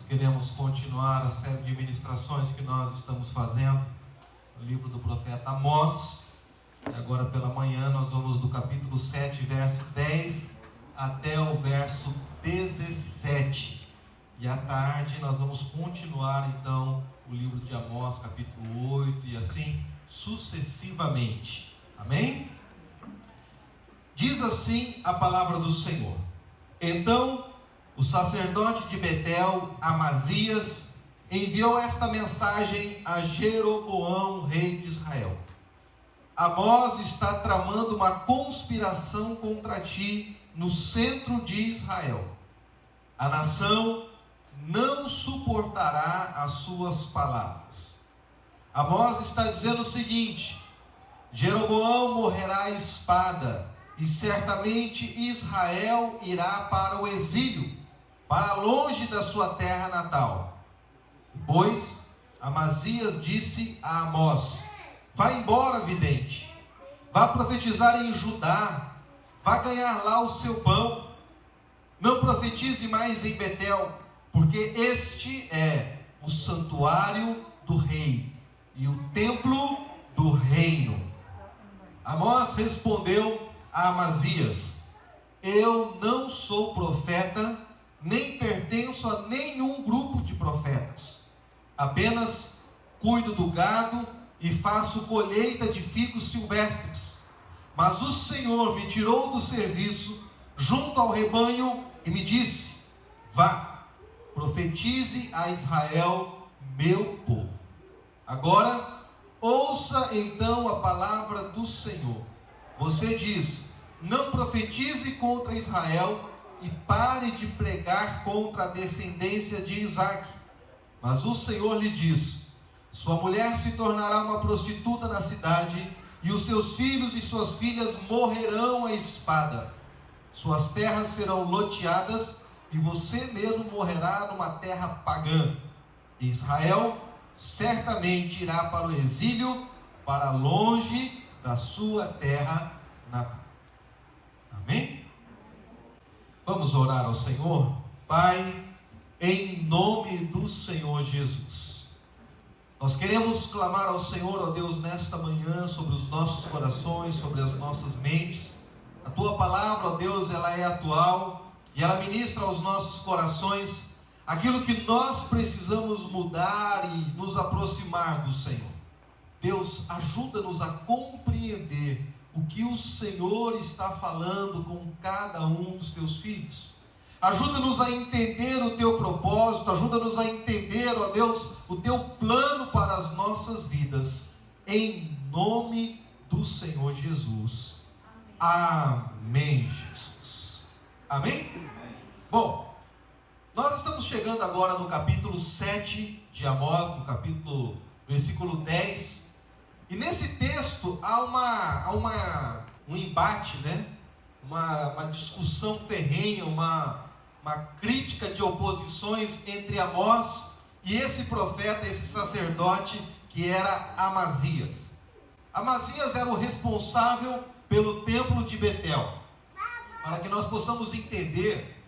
queremos continuar a série de ministrações que nós estamos fazendo no livro do profeta Amós. E agora pela manhã nós vamos do capítulo 7, verso 10 até o verso 17. E à tarde nós vamos continuar então o livro de Amós, capítulo 8, e assim sucessivamente. Amém? Diz assim a palavra do Senhor: Então o sacerdote de Betel, Amazias, enviou esta mensagem a Jeroboão, rei de Israel: Amós está tramando uma conspiração contra ti no centro de Israel. A nação não suportará as suas palavras. Amós está dizendo o seguinte: Jeroboão morrerá à espada, e certamente Israel irá para o exílio, para longe da sua terra natal. Pois Amazias disse a Amós: Vá embora, vidente, vá profetizar em Judá, vá ganhar lá o seu pão. Não profetize mais em Betel, porque este é o santuário do rei e o templo do reino. Amós respondeu a Amazias: Eu não sou profeta, nem pertenço a nenhum grupo de profetas. Apenas cuido do gado e faço colheita de figos silvestres. Mas o Senhor me tirou do serviço junto ao rebanho e me disse: Vá, profetize a Israel, meu povo. Agora, ouça então a palavra do Senhor. Você diz: Não profetize contra Israel e pare de pregar contra a descendência de Isaque. Mas o Senhor lhe diz: Sua mulher se tornará uma prostituta na cidade, e os seus filhos e suas filhas morrerão à espada. Suas terras serão loteadas, e você mesmo morrerá numa terra pagã. E Israel certamente irá para o exílio, para longe da sua terra natal. Amém? Vamos orar ao Senhor. Pai, em nome do Senhor Jesus, nós queremos clamar ao Senhor, ó Deus, nesta manhã, sobre os nossos corações, sobre as nossas mentes. A Tua palavra, ó Deus, ela é atual e ela ministra aos nossos corações aquilo que nós precisamos mudar e nos aproximar do Senhor. Deus, ajuda-nos a compreender o que o Senhor está falando com cada um dos Teus filhos. Ajuda-nos a entender o Teu propósito, ajuda-nos a entender, ó Deus, o Teu plano para as nossas vidas, em nome do Senhor Jesus. Amém, Jesus. Amém? Bom, nós estamos chegando agora no capítulo 7 de Amós, no versículo 10. E nesse texto há um embate, né? Uma discussão ferrenha, uma crítica de oposições entre Amós e esse profeta, esse sacerdote que era Amazias. Amazias era o responsável pelo templo de Betel. Para que nós possamos entender,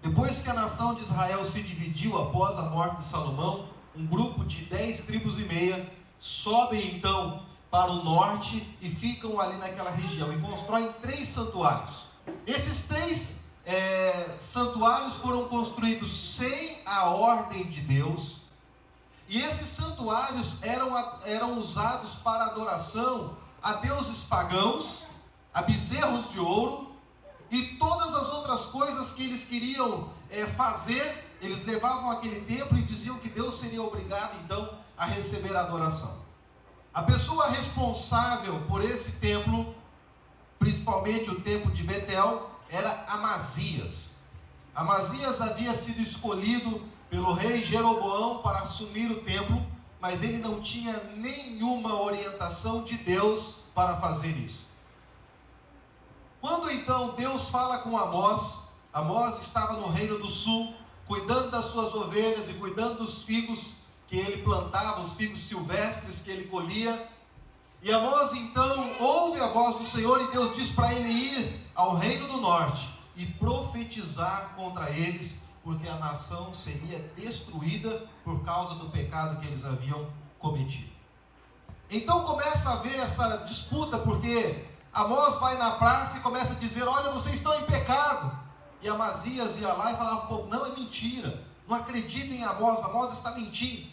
depois que a nação de Israel se dividiu após a morte de Salomão, um grupo de 10 tribos e meia sobem então para o norte e ficam ali naquela região e constroem 3 santuários. Esses 3 santuários foram construídos sem a ordem de Deus, e esses santuários eram usados para adoração a deuses pagãos, a bezerros de ouro e todas as outras coisas que eles queriam fazer. Eles levavam aquele templo e diziam que Deus seria obrigado então a receber a adoração. A pessoa responsável por esse templo, principalmente o templo de Betel, era Amazias. Amazias havia sido escolhido pelo rei Jeroboão para assumir o templo, mas ele não tinha nenhuma orientação de Deus para fazer isso. Quando então Deus fala com Amós, Amós estava no reino do sul, cuidando das suas ovelhas e cuidando dos figos que ele plantava, os figos silvestres que ele colhia. E Amós então ouve a voz do Senhor e Deus diz para ele ir ao reino do norte e profetizar contra eles porque a nação seria destruída por causa do pecado que eles haviam cometido. Então começa a haver essa disputa, porque Amós vai na praça e começa a dizer: olha, vocês estão em pecado. E Amazias ia lá e falava para o povo: não, é mentira, não acreditem em Amós, Amós está mentindo.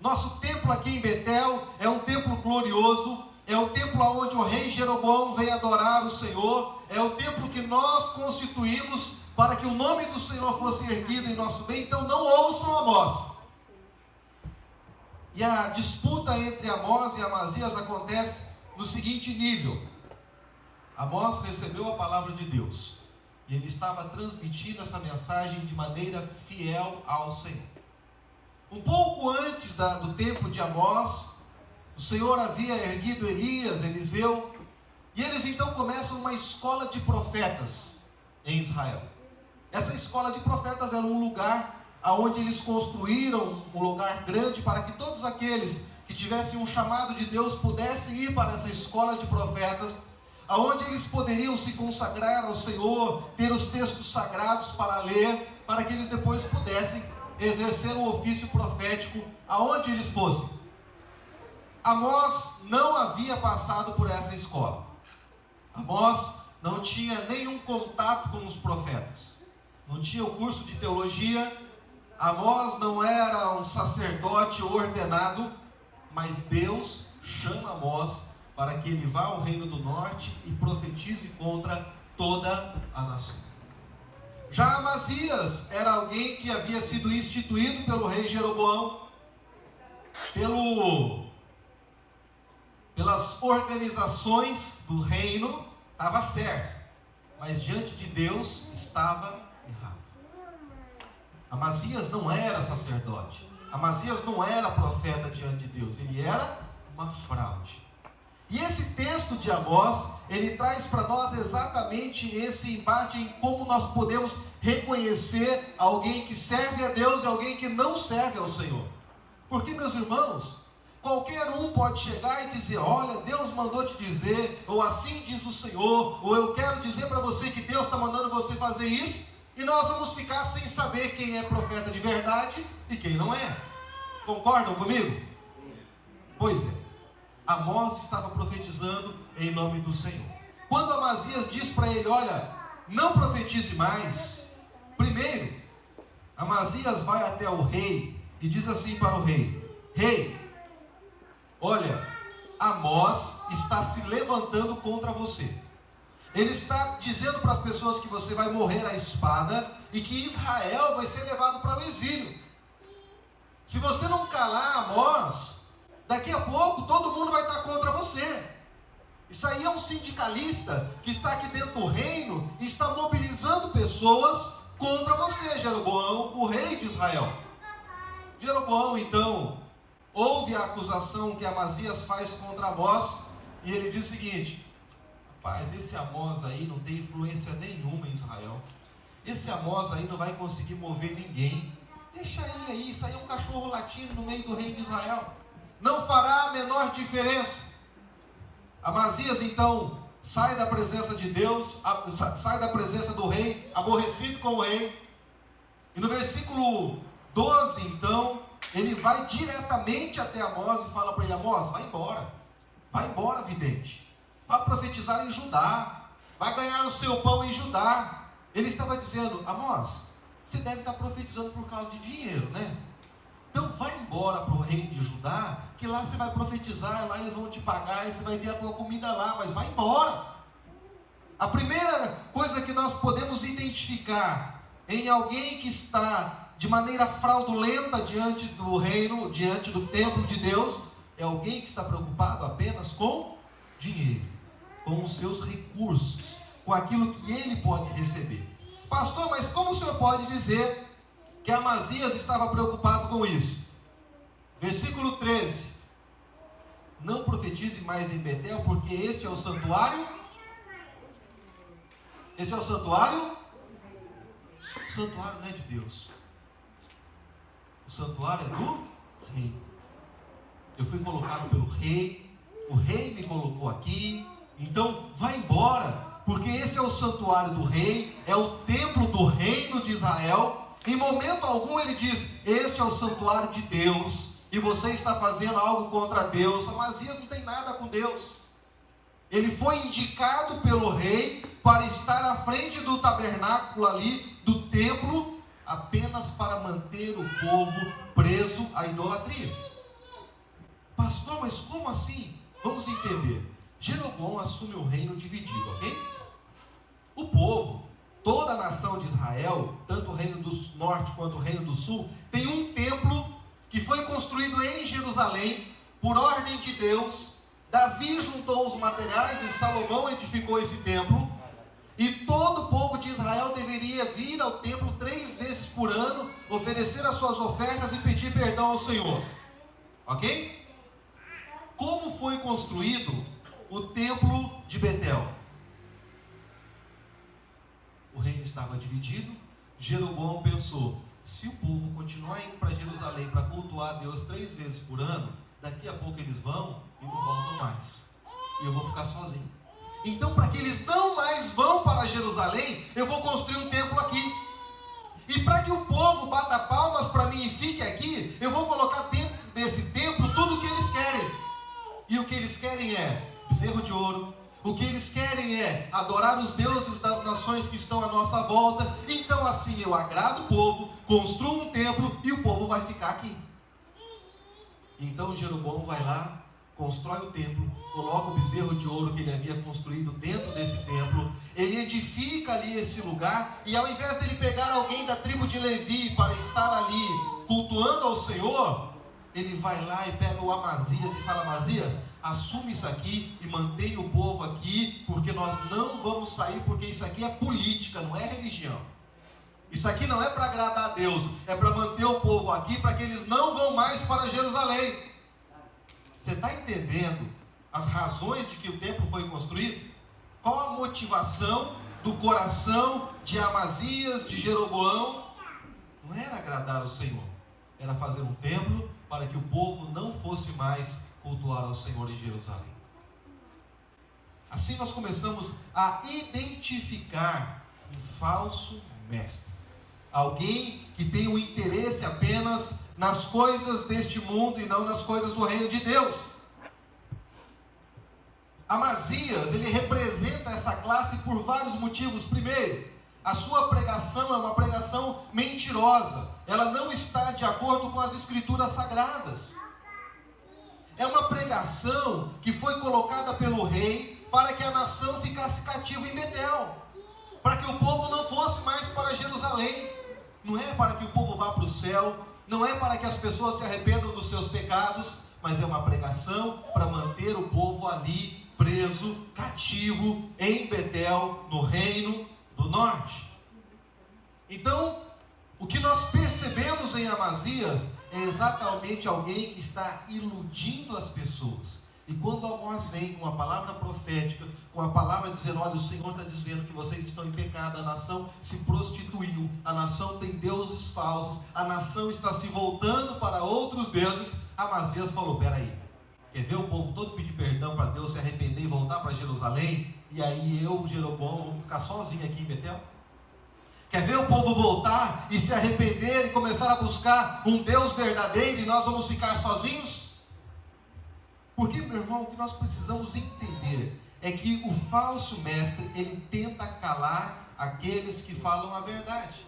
Nosso templo aqui em Betel é um templo glorioso, é o templo onde o rei Jeroboão vem adorar o Senhor, é o templo que nós constituímos para que o nome do Senhor fosse erguido em nosso meio, então não ouçam Amós. E a disputa entre Amós e Amazias acontece no seguinte nível: Amós recebeu a palavra de Deus, e ele estava transmitindo essa mensagem de maneira fiel ao Senhor. Um pouco antes do tempo de Amós, o Senhor havia erguido Elias, Eliseu, e eles então começam uma escola de profetas em Israel. Essa escola de profetas era um lugar onde eles construíram um lugar grande para que todos aqueles que tivessem um chamado de Deus pudessem ir para essa escola de profetas, aonde eles poderiam se consagrar ao Senhor, ter os textos sagrados para ler, para que eles depois pudessem exercer o ofício profético aonde eles fossem. Amós não havia passado por essa escola. Amós não tinha nenhum contato com os profetas, não tinha o curso de teologia. Amós não era um sacerdote ordenado, mas Deus chama Amós para que ele vá ao reino do norte e profetize contra toda a nação. Já Amazias era alguém que havia sido instituído pelo rei Jeroboão, pelas organizações do reino, estava certo, mas diante de Deus estava errado. Amazias não era sacerdote, Amazias não era profeta diante de Deus, ele era uma fraude. E esse texto de Amós, ele traz para nós exatamente esse embate em como nós podemos reconhecer alguém que serve a Deus e alguém que não serve ao Senhor. Porque, meus irmãos, qualquer um pode chegar e dizer: olha, Deus mandou te dizer, ou assim diz o Senhor, ou eu quero dizer para você que Deus está mandando você fazer isso, e nós vamos ficar sem saber quem é profeta de verdade e quem não é. Concordam comigo? Pois é, Amós estava profetizando em nome do Senhor. Quando Amazias diz para ele: olha, não profetize mais, primeiro, Amazias vai até o rei e diz assim para o rei: rei, olha, Amós está se levantando contra você. Ele está dizendo para as pessoas que você vai morrer à espada e que Israel vai ser levado para o exílio. Se você não calar Amós, daqui a pouco todo mundo vai estar contra você. Isso aí é um sindicalista que está aqui dentro do reino e está mobilizando pessoas contra você, Jeroboão, o rei de Israel. Jeroboão então ouve a acusação que Amazias faz contra Amós e ele diz o seguinte: rapaz, esse Amós aí não tem influência nenhuma em Israel, esse Amós aí não vai conseguir mover ninguém, deixa ele aí, isso aí é um cachorro latindo no meio do reino de Israel, não fará a menor diferença. Amazias então sai da presença de Deus, sai da presença do rei, aborrecido com o rei, e no versículo 12 então, ele vai diretamente até Amós e fala para ele: Amós, vai embora vidente, vai profetizar em Judá, vai ganhar o seu pão em Judá. Ele estava dizendo: Amós, você deve estar profetizando por causa de dinheiro, né? Então vai embora para o reino de Judá, que lá você vai profetizar, lá eles vão te pagar e você vai ter a tua comida lá, mas vai embora. A primeira coisa que nós podemos identificar em alguém que está de maneira fraudulenta diante do reino, diante do templo de Deus, é alguém que está preocupado apenas com dinheiro, com os seus recursos, com aquilo que ele pode receber. Pastor, mas como o senhor pode dizer que Amazias estava preocupado com isso? Versículo 13: não profetize mais em Betel, porque este é o santuário. Esse é o santuário? O santuário não é de Deus, o santuário é do rei. Eu fui colocado pelo rei, o rei me colocou aqui, então vai embora, porque esse é o santuário do rei, é o templo do reino de Israel. Em momento algum ele diz: este é o santuário de Deus, e você está fazendo algo contra Deus. Amazias não tem nada com Deus. Ele foi indicado pelo rei para estar à frente do tabernáculo ali, do templo, apenas para manter o povo preso à idolatria. Pastor, mas como assim? Vamos entender. Jeroboão assume o reino dividido, ok? O povo, toda a nação de Israel, tanto o reino do norte quanto o reino do sul, tem um templo que foi construído em Jerusalém, por ordem de Deus. Davi juntou os materiais e Salomão edificou esse templo. E todo o povo de Israel deveria vir ao templo 3 vezes por ano, oferecer as suas ofertas e pedir perdão ao Senhor. Ok? Como foi construído o templo de Betel? O reino estava dividido. Jeroboão pensou: se o povo continuar indo para Jerusalém para cultuar a Deus 3 vezes por ano, daqui a pouco eles vão e não voltam mais, e eu vou ficar sozinho. Então, para que eles não mais vão para Jerusalém, eu vou construir um templo aqui. E para que o povo bata palmas para mim e fique aqui, eu vou colocar dentro desse templo tudo o que eles querem. E o que eles querem é bezerro de ouro. O que eles querem é adorar os deuses das nações que estão à nossa volta. Então assim eu agrado o povo, construo um templo e o povo vai ficar aqui. Então Jeroboão vai lá, constrói o templo, coloca o bezerro de ouro que ele havia construído dentro desse templo. Ele edifica ali esse lugar, e ao invés dele pegar alguém da tribo de Levi para estar ali cultuando ao Senhor, ele vai lá e pega o Amazias e fala: Amazias, assume isso aqui e mantém o povo aqui, porque nós não vamos sair, porque isso aqui é política, não é religião. Isso aqui não é para agradar a Deus, é para manter o povo aqui, para que eles não vão mais para Jerusalém. Você está entendendo as razões de que o templo foi construído? Qual a motivação do coração de Amazias, de Jeroboão? Não era agradar o Senhor, era fazer um templo para que o povo não fosse mais cultuar ao Senhor em Jerusalém. Assim nós começamos a identificar um falso mestre, alguém que tem o interesse apenas nas coisas deste mundo e não nas coisas do reino de Deus. Amazias, ele representa essa classe por vários motivos. Primeiro, a sua pregação é uma pregação mentirosa. Ela não está de acordo com as escrituras sagradas. É uma pregação que foi colocada pelo rei para que a nação ficasse cativa em Betel, para que o povo não fosse mais para Jerusalém. Não é para que o povo vá para o céu, não é para que as pessoas se arrependam dos seus pecados, mas é uma pregação para manter o povo ali, preso, cativo, em Betel, no reino do norte. Então, o que nós percebemos em Amazias é exatamente alguém que está iludindo as pessoas. E quando Amós vem com a palavra profética, com a palavra dizendo: olha, o Senhor está dizendo que vocês estão em pecado, a nação se prostituiu, a nação tem deuses falsos, a nação está se voltando para outros deuses, Amazias falou: peraí, quer ver o povo todo pedir perdão para Deus, se arrepender e voltar para Jerusalém? E aí eu, Jeroboão, vamos ficar sozinho aqui em Betel? Quer ver o povo voltar e se arrepender e começar a buscar um Deus verdadeiro e nós vamos ficar sozinhos? Porque, meu irmão, o que nós precisamos entender é que o falso mestre, ele tenta calar aqueles que falam a verdade.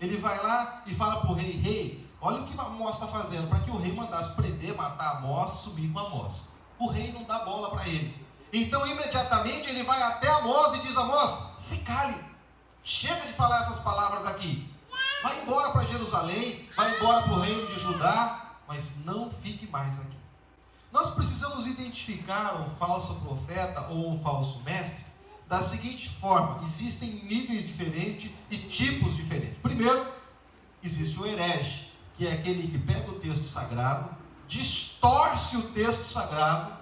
Ele vai lá e fala para o rei: rei, olha o que Amós está fazendo, para que o rei mandasse prender, matar Amós, sumir com Amós. O rei não dá bola para ele. Então, imediatamente, ele vai até Amós e diz: Amós, se cale, chega de falar essas palavras aqui. Vai embora para Jerusalém, vai embora para o reino de Judá, mas não fique mais aqui. Nós precisamos identificar um falso profeta ou um falso mestre da seguinte forma: existem níveis diferentes e tipos diferentes. Primeiro, existe o herege, que é aquele que pega o texto sagrado, distorce o texto sagrado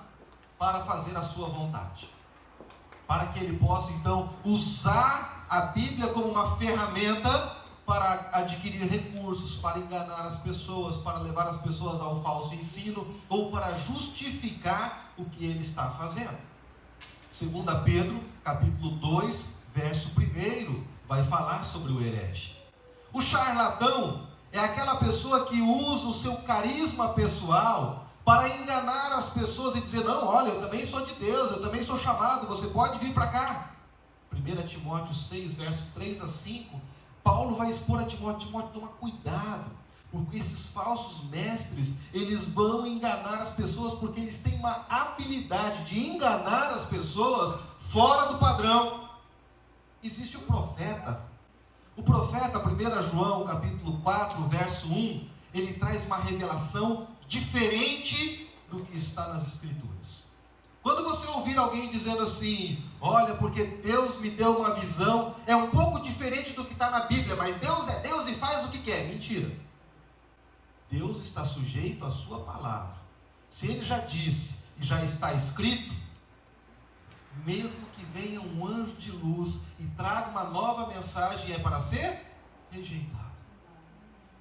para fazer a sua vontade, para que ele possa então usar a Bíblia como uma ferramenta para adquirir recursos, para enganar as pessoas, para levar as pessoas ao falso ensino, ou para justificar o que ele está fazendo. 2 Pedro, capítulo 2, verso 1, vai falar sobre o herege. O charlatão é aquela pessoa que usa o seu carisma pessoal para enganar as pessoas e dizer, não, olha, eu também sou de Deus, eu também sou chamado, você pode vir para cá. 1 Timóteo 6, verso 3 a 5, Paulo vai expor a Timóteo, toma cuidado, porque esses falsos mestres, eles vão enganar as pessoas, porque eles têm uma habilidade de enganar as pessoas fora do padrão. Existe o profeta, 1 João, capítulo 4, verso 1, ele traz uma revelação diferente do que está nas Escrituras. Quando você ouvir alguém dizendo assim, olha, porque Deus me deu uma visão, é um pouco diferente do que está na Bíblia, mas Deus é Deus e faz o que quer. Mentira. Deus está sujeito à sua palavra. Se Ele já disse e já está escrito, mesmo que venha um anjo de luz e traga uma nova mensagem, é para ser rejeitado.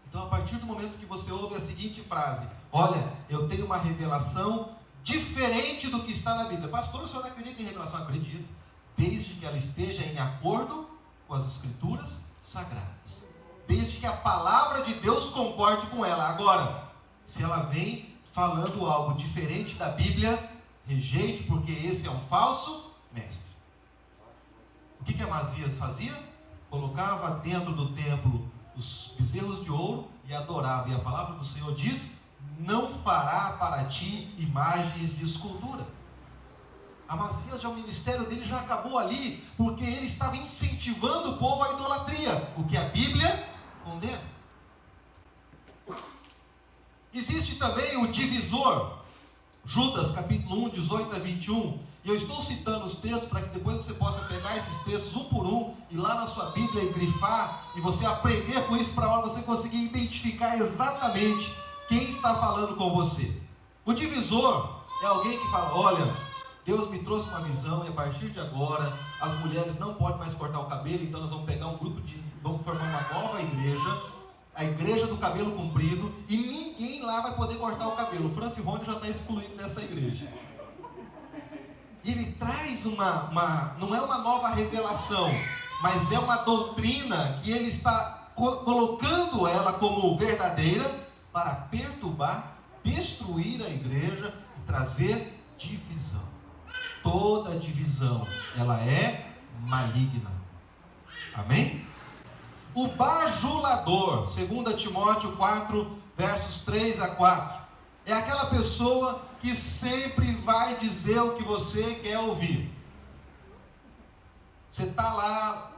Então, a partir do momento que você ouve a seguinte frase, olha, eu tenho uma revelação diferente do que está na Bíblia. Pastor, o senhor não acredita em revelação? Acredito, desde que ela esteja em acordo com as Escrituras sagradas, desde que a palavra de Deus concorde com ela. Agora, se ela vem falando algo diferente da Bíblia, rejeite, porque esse é um falso mestre. O que Amazias fazia? Colocava dentro do templo os bezerros de ouro e adorava, e a palavra do Senhor diz, não fará para ti imagens de escultura. Amazias, o ministério dele já acabou ali, porque ele estava incentivando o povo à idolatria, o que a Bíblia condena. Existe também o divisor, Judas capítulo 1, 18 a 21, e eu estou citando os textos para que depois você possa pegar esses textos um por um, e lá na sua Bíblia e grifar, e você aprender com isso para a hora você conseguir identificar exatamente quem está falando com você. O divisor é alguém que fala, olha, Deus me trouxe uma visão e a partir de agora as mulheres não podem mais cortar o cabelo, então nós vamos pegar um grupo vamos formar uma nova igreja, a igreja do cabelo comprido, e ninguém lá vai poder cortar o cabelo. O Francis Rony já está excluído dessa igreja. E ele traz não é uma nova revelação, mas é uma doutrina que ele está colocando ela como verdadeira para perturbar, destruir a igreja e trazer divisão. Toda divisão, ela é maligna. Amém? O bajulador, 2 Timóteo 4, versos 3 a 4, é aquela pessoa que sempre vai dizer o que você quer ouvir. Você está lá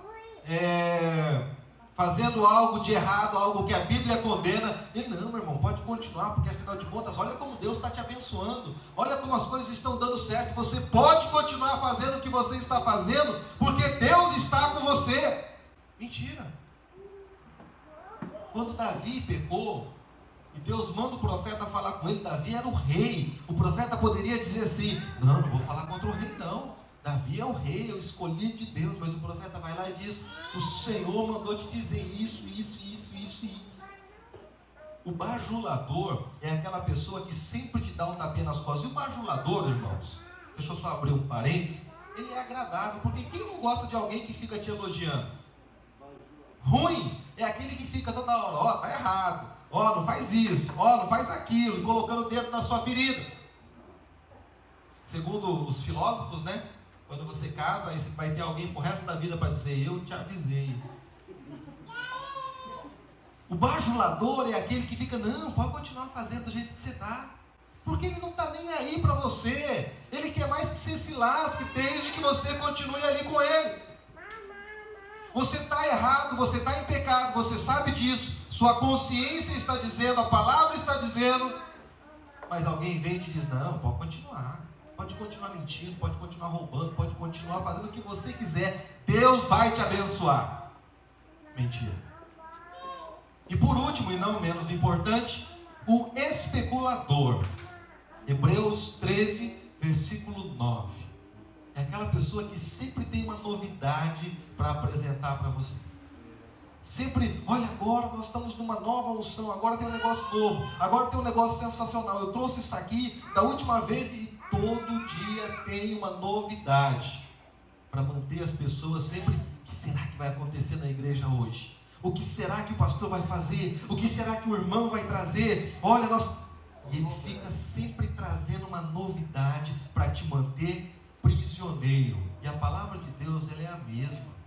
fazendo algo de errado, algo que a Bíblia condena, e não, meu irmão, pode continuar, porque afinal de contas, olha como Deus está te abençoando, olha como as coisas estão dando certo, você pode continuar fazendo o que você está fazendo, porque Deus está com você. Mentira. Quando Davi pecou, e Deus manda o profeta falar com ele, Davi era o rei, o profeta poderia dizer assim, não vou falar contra o rei não, Davi é o rei, eu escolhi de Deus, mas o profeta vai lá e diz, o Senhor mandou te dizer isso. O bajulador é aquela pessoa que sempre te dá um tapinha nas costas, e o bajulador, irmãos, deixa eu só abrir um parênteses, ele é agradável, porque quem não gosta de alguém que fica te elogiando? Ruim é aquele que fica toda hora, tá errado, não faz isso, não faz aquilo, colocando o dedo na sua ferida. Segundo os filósofos, né? Quando você casa, aí você vai ter alguém pro resto da vida para dizer, eu te avisei. O bajulador é aquele que fica, não, pode continuar fazendo do jeito que você está, porque ele não está nem aí para você, ele quer mais que você se lasque, desde que você continue ali com ele. Você está errado, você está em pecado, você sabe disso, sua consciência está dizendo, a palavra está dizendo, mas alguém vem e te diz, não, pode continuar mentindo, pode continuar roubando, pode continuar fazendo o que você quiser, Deus vai te abençoar. Mentira. E por último, e não menos importante, o especulador. Hebreus 13, versículo 9. É aquela pessoa que sempre tem uma novidade para apresentar para você. Sempre, olha, agora nós estamos numa nova unção, agora tem um negócio novo, agora tem um negócio sensacional. Eu trouxe isso aqui da última vez e todo dia tem uma novidade para manter as pessoas sempre. O que será que vai acontecer na igreja hoje? O que será que o pastor vai fazer? O que será que o irmão vai trazer? Olha, E ele fica sempre trazendo uma novidade para te manter prisioneiro. E a palavra de Deus, ela é a mesma.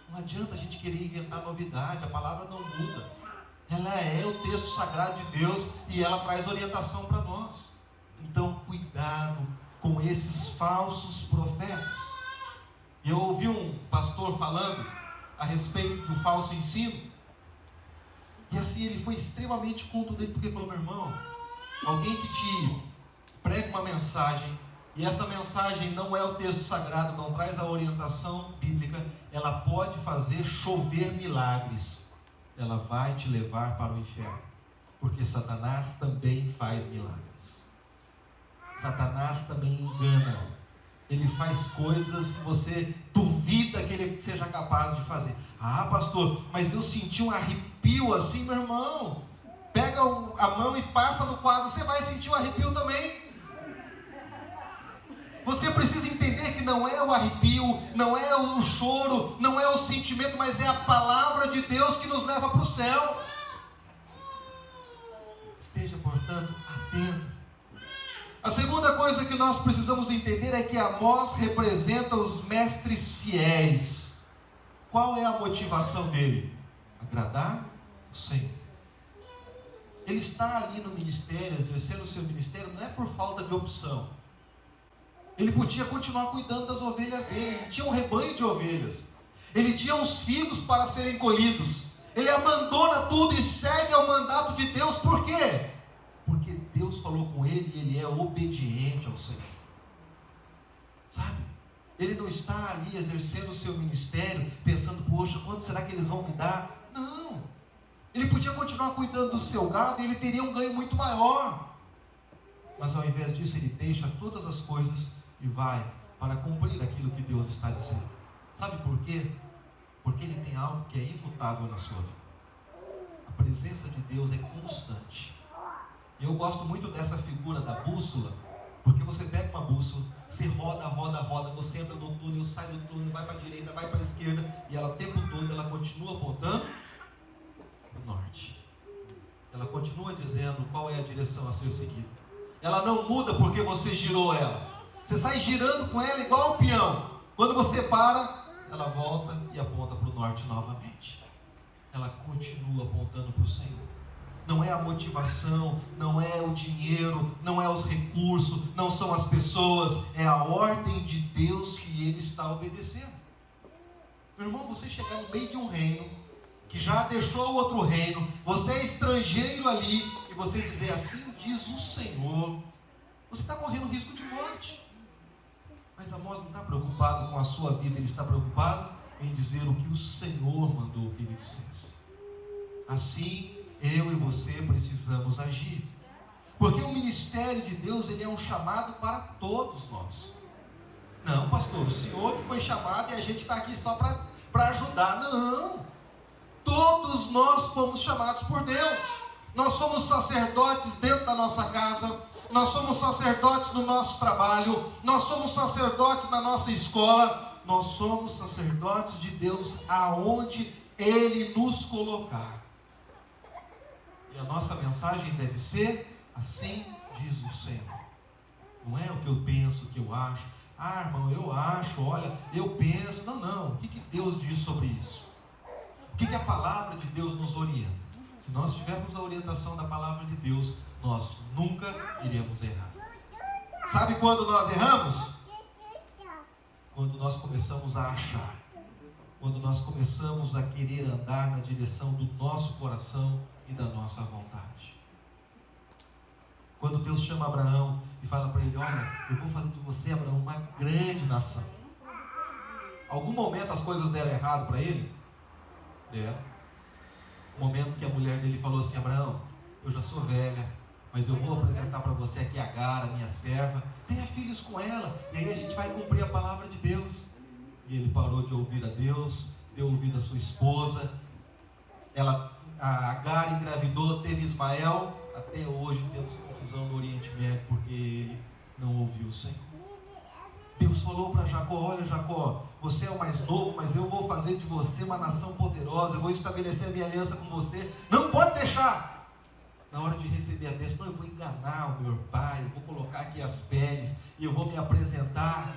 Não adianta a gente querer inventar novidade, a palavra não muda. Ela é o texto sagrado de Deus e ela traz orientação para nós. Então, cuidado com esses falsos profetas. Eu ouvi um pastor falando a respeito do falso ensino, e assim ele foi extremamente contundente, porque ele falou: meu irmão, alguém que te prega uma mensagem, e essa mensagem não é o texto sagrado, não traz a orientação bíblica, ela pode fazer chover milagres, ela vai te levar para o inferno, porque Satanás também faz milagres, Satanás também engana, ele faz coisas que você duvida que ele seja capaz de fazer. Ah, pastor, mas eu senti um arrepio assim, meu irmão. Pega a mão e passa no quadro, você vai sentir um arrepio também. Você precisa entender que não é o arrepio, não é o choro, não é o sentimento, mas é a palavra de Deus que nos leva para o céu. Esteja, portanto, atento. A segunda coisa que nós precisamos entender é que Amós representa os mestres fiéis. Qual é a motivação dele? Agradar o Senhor. Ele está ali no ministério, exercendo o seu ministério, não é por falta de opção. Ele podia continuar cuidando das ovelhas dele, ele tinha um rebanho de ovelhas, ele tinha uns figos para serem colhidos, ele abandona tudo e segue ao mandato de Deus. Por quê? Porque Deus falou com ele e ele é obediente ao Senhor. Sabe? Ele não está ali exercendo o seu ministério pensando: poxa, quanto será que eles vão me dar? Não. Ele podia continuar cuidando do seu gado e ele teria um ganho muito maior. Mas ao invés disso, ele deixa todas as coisas e vai para cumprir aquilo que Deus está dizendo. Sabe por quê? Porque ele tem algo que é imutável na sua vida. A presença de Deus é constante. Eu gosto muito dessa figura da bússola, porque você pega uma bússola, você roda, você entra no túnel, sai do túnel, vai para a direita, vai para a esquerda, e ela o tempo todo ela continua apontando para o norte. Ela continua dizendo qual é a direção a ser seguida. Ela não muda porque você girou ela. Você sai girando com ela igual o peão. Quando você para, ela volta e aponta para o norte novamente. Ela continua apontando para o Senhor. Não é a motivação, não é o dinheiro, não é os recursos, não são as pessoas, é a ordem de Deus que ele está obedecendo. Meu irmão, você chegar no meio de um reino, que já deixou outro reino, você é estrangeiro ali, e você dizer: assim diz o Senhor, você está correndo risco de morte. Mas Amós não está preocupado com a sua vida, ele está preocupado em dizer o que o Senhor mandou que ele dissesse. Assim, eu e você precisamos agir, porque o ministério de Deus, ele é um chamado para todos nós. Não, pastor, o senhor que foi chamado e a gente está aqui só para ajudar. Não, todos nós fomos chamados por Deus. Nós somos sacerdotes dentro da nossa casa, nós somos sacerdotes no nosso trabalho, nós somos sacerdotes na nossa escola, nós somos sacerdotes de Deus aonde Ele nos colocar. E a nossa mensagem deve ser: assim diz o Senhor. Não é o que eu penso, o que eu acho. Ah, irmão, eu acho, olha, eu penso. Não. O que Deus diz sobre isso? O que a palavra de Deus nos orienta? Se nós tivermos a orientação da palavra de Deus, nós nunca iremos errar. Sabe quando nós erramos? Quando nós começamos a achar. Quando nós começamos a querer andar na direção do nosso coração e da nossa vontade. Quando Deus chama Abraão e fala para ele: olha, eu vou fazer de você, Abraão, uma grande nação. Algum momento as coisas deram errado para ele? Deram. O momento que a mulher dele falou assim: Abraão, eu já sou velha, mas eu vou apresentar para você aqui Agar, a minha serva, tenha filhos com ela, e aí a gente vai cumprir a palavra de Deus. E ele parou de ouvir a Deus, deu ouvido à sua esposa, a Agar engravidou, teve Ismael. Até hoje temos confusão no Oriente Médio, porque ele não ouviu o Senhor. Deus falou para Jacó: olha, Jacó, você é o mais novo, mas eu vou fazer de você uma nação poderosa, eu vou estabelecer a minha aliança com você, não pode deixar. Na hora de receber a bênção, eu vou enganar o meu pai, eu vou colocar aqui as peles, e eu vou me apresentar.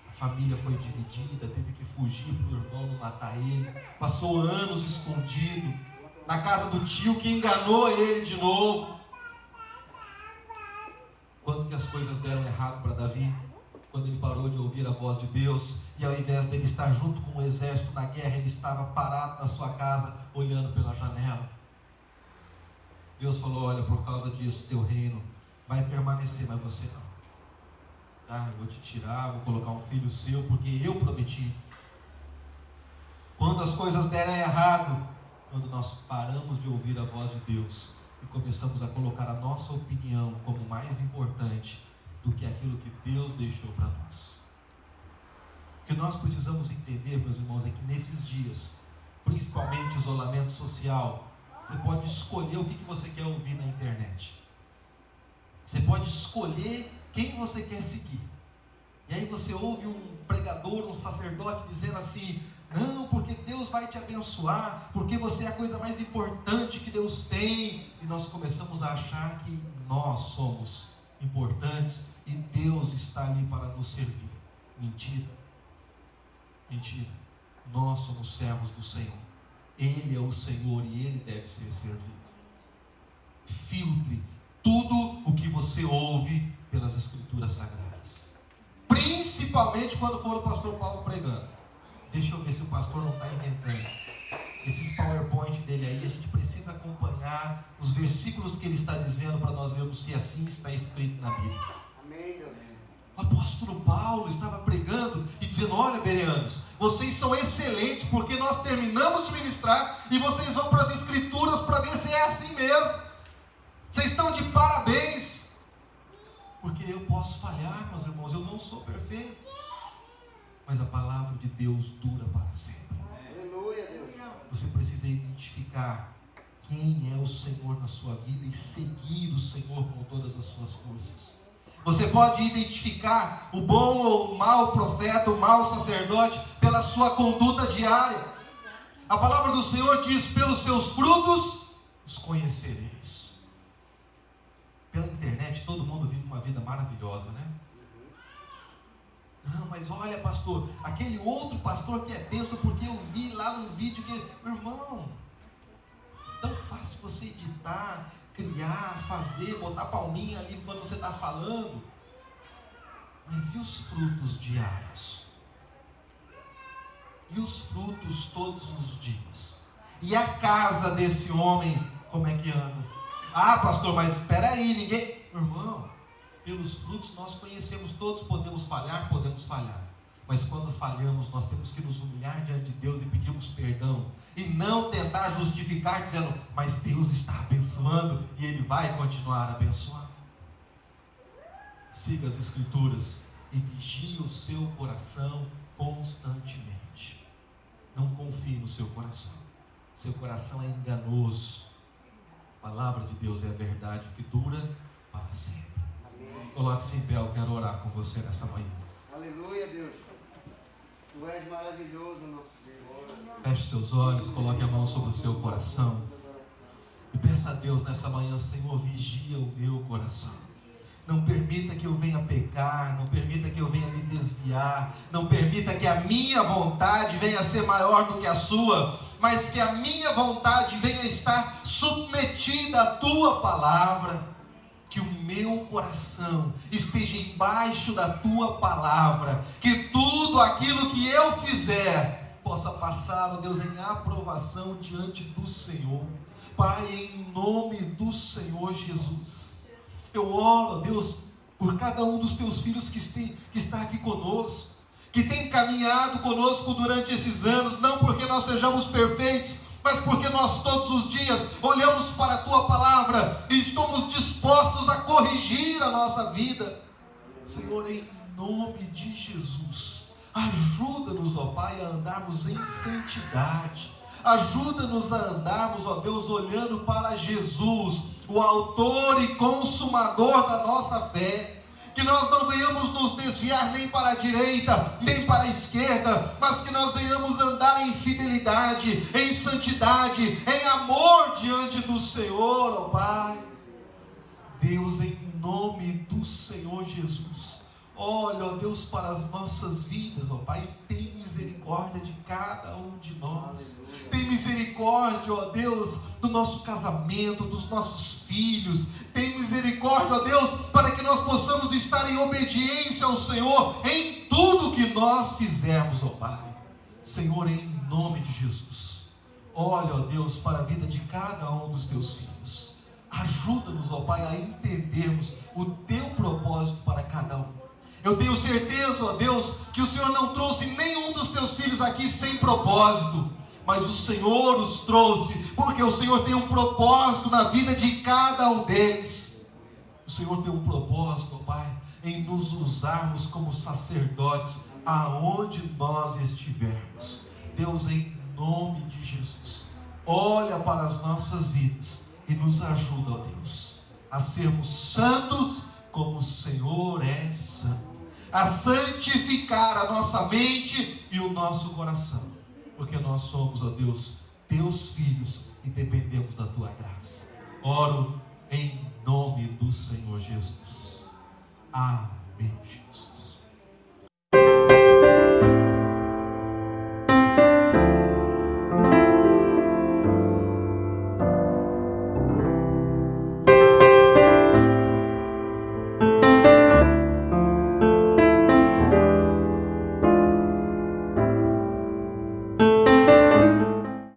A família foi dividida, teve que fugir para o irmão não matar ele, passou anos escondido, na casa do tio que enganou ele de novo. Quando que as coisas deram errado para Davi? Quando ele parou de ouvir a voz de Deus, e ao invés dele estar junto com o exército na guerra, ele estava parado na sua casa, olhando pela janela. Deus falou: olha, por causa disso, teu reino vai permanecer, mas você não. Ah, eu vou te tirar, vou colocar um filho seu, porque eu prometi. Quando as coisas derem errado, quando nós paramos de ouvir a voz de Deus, e começamos a colocar a nossa opinião como mais importante do que aquilo que Deus deixou para nós. O que nós precisamos entender, meus irmãos, é que nesses dias, principalmente isolamento social, você pode escolher o que você quer ouvir na internet. Você pode escolher quem você quer seguir. E aí você ouve um pregador, um sacerdote dizendo assim: não, porque Deus vai te abençoar, porque você é a coisa mais importante que Deus tem. E nós começamos a achar que nós somos importantes e Deus está ali para nos servir. Mentira. Mentira. Nós somos servos do Senhor. Ele é o Senhor e Ele deve ser servido. Filtre tudo o que você ouve pelas Escrituras Sagradas, principalmente quando for o pastor Paulo pregando. Deixa eu ver se o pastor não está inventando. Esses PowerPoint dele aí, a gente precisa acompanhar os versículos que ele está dizendo para nós vermos se assim está escrito na Bíblia. Amém, Deus. O apóstolo Paulo estava pregando e dizendo: olha, bereanos, vocês são excelentes, porque nós terminamos de ministrar e vocês vão para as Escrituras para ver se é assim mesmo. Vocês estão de parabéns, porque eu posso falhar, meus irmãos, eu não sou perfeito, mas a palavra de Deus dura para sempre. Aleluia, Deus. Você precisa identificar quem é o Senhor na sua vida e seguir o Senhor com todas as suas forças. Você pode identificar o bom ou o mau profeta, o mau sacerdote, pela sua conduta diária. A palavra do Senhor diz: pelos seus frutos os conhecereis. Pela internet todo mundo vive uma vida maravilhosa, né? Não, mas olha, pastor, aquele outro pastor que é bênção, porque eu vi lá no vídeo que... Meu irmão, tão fácil você editar, criar, fazer, botar palminha ali quando você está falando. Mas e os frutos diários? E os frutos todos os dias? E a casa desse homem, como é que anda? Ah, pastor, mas espera aí, ninguém... Meu irmão, pelos frutos nós conhecemos todos. Podemos falhar, mas quando falhamos nós temos que nos humilhar diante de Deus e pedirmos perdão, e não tentar justificar dizendo: mas Deus está abençoando e Ele vai continuar abençoando. Siga as Escrituras e vigie o seu coração constantemente. Não confie no seu coração. Seu coração é enganoso. A palavra de Deus é a verdade que dura para sempre. Coloque-se em pé, eu quero orar com você nessa manhã. Aleluia, Deus. Tu és maravilhoso, nosso Deus. Feche seus olhos, coloque a mão sobre o seu coração e peça a Deus nessa manhã: Senhor, vigia o meu coração. Não permita que eu venha pecar, não permita que eu venha me desviar, não permita que a minha vontade venha a ser maior do que a sua, mas que a minha vontade venha estar submetida à tua palavra. Que o meu coração esteja embaixo da tua palavra, que tudo aquilo que eu fizer possa passar, ó Deus, em aprovação diante do Senhor. Pai, em nome do Senhor Jesus, eu oro, ó Deus, por cada um dos teus filhos que está aqui conosco, que tem caminhado conosco durante esses anos, não porque nós sejamos perfeitos, mas porque nós todos os dias olhamos para a tua palavra e estamos dispostos a corrigir a nossa vida. Senhor, em nome de Jesus, ajuda-nos, ó Pai, a andarmos em santidade. Ajuda-nos a andarmos, ó Deus, olhando para Jesus, o autor e consumador da nossa fé. Que nós não venhamos nos desviar nem para a direita, nem para a esquerda, mas que nós venhamos andar em fidelidade, em santidade, em amor diante do Senhor, ó Pai. Deus, em nome do Senhor Jesus, olha, ó Deus, para as nossas vidas, ó Pai, tem misericórdia de cada um de nós. Aleluia. Tem misericórdia, ó Deus, do nosso casamento, dos nossos filhos. Tem misericórdia, ó Deus, para que nós possamos estar em obediência ao Senhor em tudo que nós fizermos, ó Pai. Senhor, em nome de Jesus, olha, ó Deus, para a vida de cada um dos teus filhos. Ajuda-nos, ó Pai, a entendermos o teu propósito para cada um. Eu tenho certeza, ó Deus, que o Senhor não trouxe nenhum dos teus filhos aqui sem propósito, mas o Senhor os trouxe, porque o Senhor tem um propósito na vida de cada um deles. O Senhor tem um propósito, ó Pai, em nos usarmos como sacerdotes, aonde nós estivermos. Deus, em nome de Jesus, olha para as nossas vidas e nos ajuda, ó Deus, a sermos santos como o Senhor é santo, a santificar a nossa mente e o nosso coração, porque nós somos, ó Deus, teus filhos e dependemos da tua graça. Oro em nome do Senhor Jesus. Amém, Jesus.